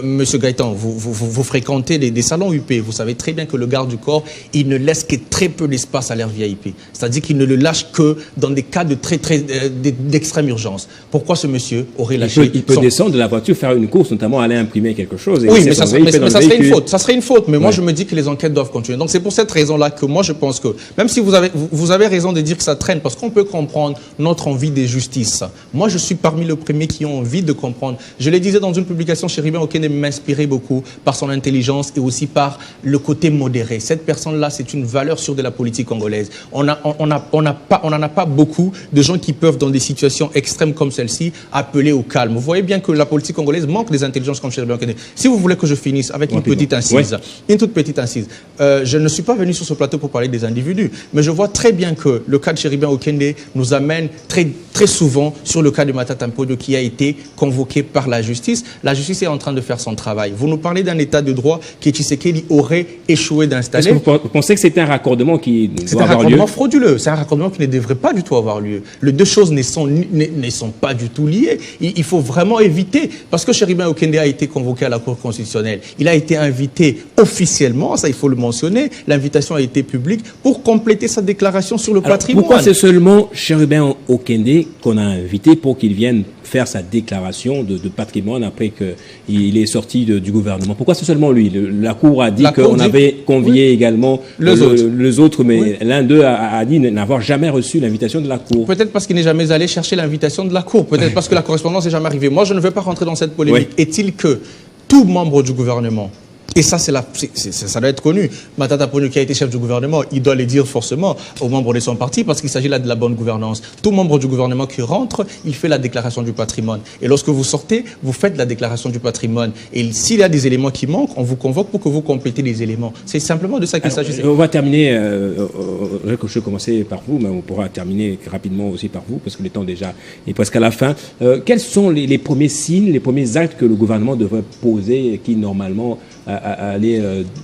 Monsieur Gaëtan, vous fréquentez des salons UP. Vous savez très bien que le garde du corps, il ne laisse que très peu d'espace à l'air VIP. C'est-à-dire qu'il ne le lâche que dans des cas d'extrême urgence. Pourquoi ce monsieur aurait lâché... Il peut descendre de la voiture, faire une course, notamment aller imprimer quelque chose. Et oui, mais ça serait une faute. Ça serait une faute. Mais moi, je me dis que les enquêtes doivent continuer. Donc, c'est pour cette raison-là que moi, je pense que, même si vous avez raison de dire que ça traîne, parce qu'on peut comprendre notre envie de justice. Moi, je suis parmi les premiers qui ont envie de comprendre. Je le disais dans une publication, Cherubin Okende m'inspirait beaucoup par son intelligence et aussi par le côté modéré. Cette personne-là, c'est une valeur sûre de la politique congolaise. On n'en a pas beaucoup de gens qui peuvent, dans des situations extrêmes comme celle-ci, appeler au calme. Vous voyez bien que la politique congolaise manque des intelligences comme Cherubin Okende. Si vous voulez que je finisse avec une petite incise, une toute petite incise, je ne suis pas venu sur ce plateau pour parler des individus, mais je vois très bien que le cas de Cherubin Okende nous amène très souvent sur le cas de Matata Mponyo qui a été convoqué par la justice. La justice est en train de faire son travail. Vous nous parlez d'un état de droit que Tshisekedi aurait échoué d'installer. Est-ce que vous pensez que c'est un raccordement qui doit avoir lieu? C'est un raccordement frauduleux. C'est un raccordement qui ne devrait pas du tout avoir lieu. Les deux choses ne sont pas du tout liées. Il faut vraiment éviter, parce que Cherubin Okende a été convoqué à la Cour constitutionnelle. Il a été invité officiellement, ça il faut le mentionner, l'invitation a été publique pour compléter sa déclaration sur le patrimoine. Pourquoi c'est seulement Cherubin Okende qu'on a invité pour qu'il vienne faire sa déclaration de patrimoine après qu'il est sorti du gouvernement? Pourquoi c'est seulement lui? La Cour a dit qu'on avait convié également les autres, mais l'un d'eux a dit n'avoir jamais reçu l'invitation de la Cour. Peut-être parce qu'il n'est jamais allé chercher l'invitation de la Cour, peut-être parce que la correspondance n'est jamais arrivée. Moi, je ne veux pas rentrer dans cette polémique. Est-il que tout membre du gouvernement Et ça, ça doit être connu. Matata Ponyo, qui a été chef du gouvernement, il doit le dire forcément aux membres de son parti, parce qu'il s'agit là de la bonne gouvernance. Tout membre du gouvernement qui rentre, il fait la déclaration du patrimoine. Et lorsque vous sortez, vous faites la déclaration du patrimoine. Et s'il y a des éléments qui manquent, on vous convoque pour que vous complétez les éléments. C'est simplement de ça qu'il s'agit. On va terminer, je vais commencer par vous, mais on pourra terminer rapidement aussi par vous, parce que le temps déjà est presque à la fin. Quels sont les premiers signes, les premiers actes que le gouvernement devrait poser, qui normalement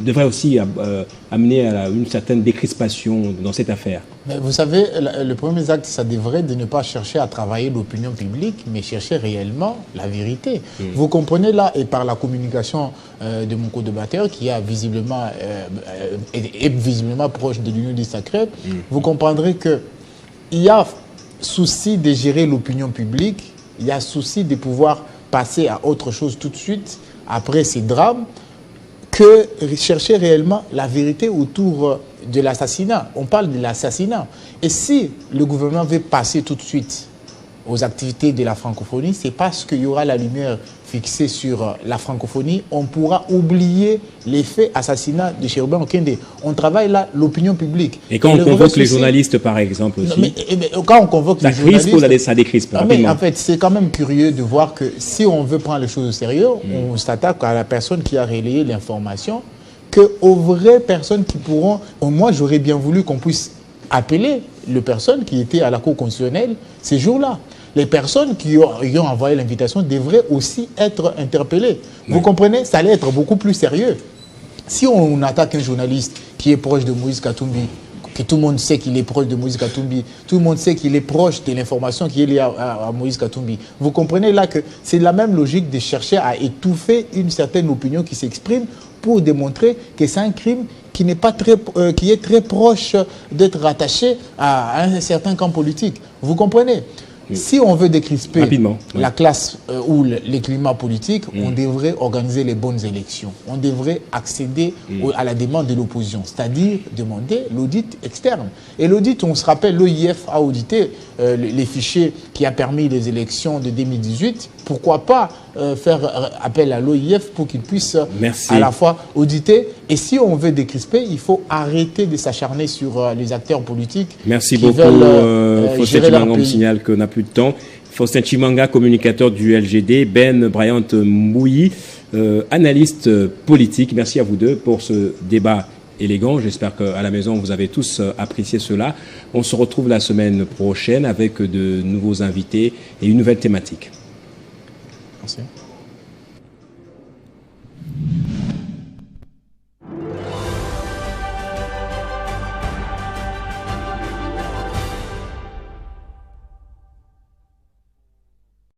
devrait aussi amener à une certaine décrispation dans cette affaire? Mais vous savez, le premier acte, ça devrait de ne pas chercher à travailler l'opinion publique, mais chercher réellement la vérité. Vous comprenez là, et par la communication de mon co-débatteur, qui est visiblement proche de l'Union des Sacrés, vous comprendrez qu'il y a souci de gérer l'opinion publique, il y a souci de pouvoir passer à autre chose tout de suite, après ces drames, que chercher réellement la vérité autour de l'assassinat. On parle de l'assassinat. Et si le gouvernement veut passer tout de suite aux activités de la francophonie, c'est parce qu'il y aura la lumière fixée sur la francophonie, on pourra oublier l'effet assassinat de Cherubin Okende. On travaille là l'opinion publique. Et quand on convoque les journalistes, par exemple, aussi, mais quand on convoque les journalistes, ça décrispe rapidement. Mais en fait, c'est quand même curieux de voir que si on veut prendre les choses au sérieux, on s'attaque à la personne qui a relayé l'information, qu'aux vraies personnes qui pourront... Moi, j'aurais bien voulu qu'on puisse appeler les personnes qui étaient à la Cour constitutionnelle ces jours-là. Les personnes qui ont envoyé l'invitation devraient aussi être interpellées. Vous comprenez? Ça allait être beaucoup plus sérieux. Si on attaque un journaliste qui est proche de Moïse Katumbi, que tout le monde sait qu'il est proche de Moïse Katumbi, tout le monde sait qu'il est proche de l'information qui est liée à Moïse Katumbi, vous comprenez là que c'est la même logique de chercher à étouffer une certaine opinion qui s'exprime pour démontrer que c'est un crime qui n'est pas qui est très proche d'être rattaché à un certain camp politique. Vous comprenez? Si on veut décrisper la classe ou les climats politiques, on devrait organiser les bonnes élections. On devrait accéder à la demande de l'opposition, c'est-à-dire demander l'audit externe. Et l'audit, on se rappelle, l'OIF a audité les fichiers qui a permis les élections de 2018. Pourquoi pas faire appel à l'OIF pour qu'il puisse à la fois auditer. Et si on veut décrisper, il faut arrêter de s'acharner sur les acteurs politiques. Merci beaucoup. Faustin Chimanga, on signale qu'on n'a plus de temps. Faustin Chimanga, communicateur du LGD. Ben Bryant Mbouyi, analyste politique. Merci à vous deux pour ce débat élégant. J'espère qu'à la maison, vous avez tous apprécié cela. On se retrouve la semaine prochaine avec de nouveaux invités et une nouvelle thématique. Merci.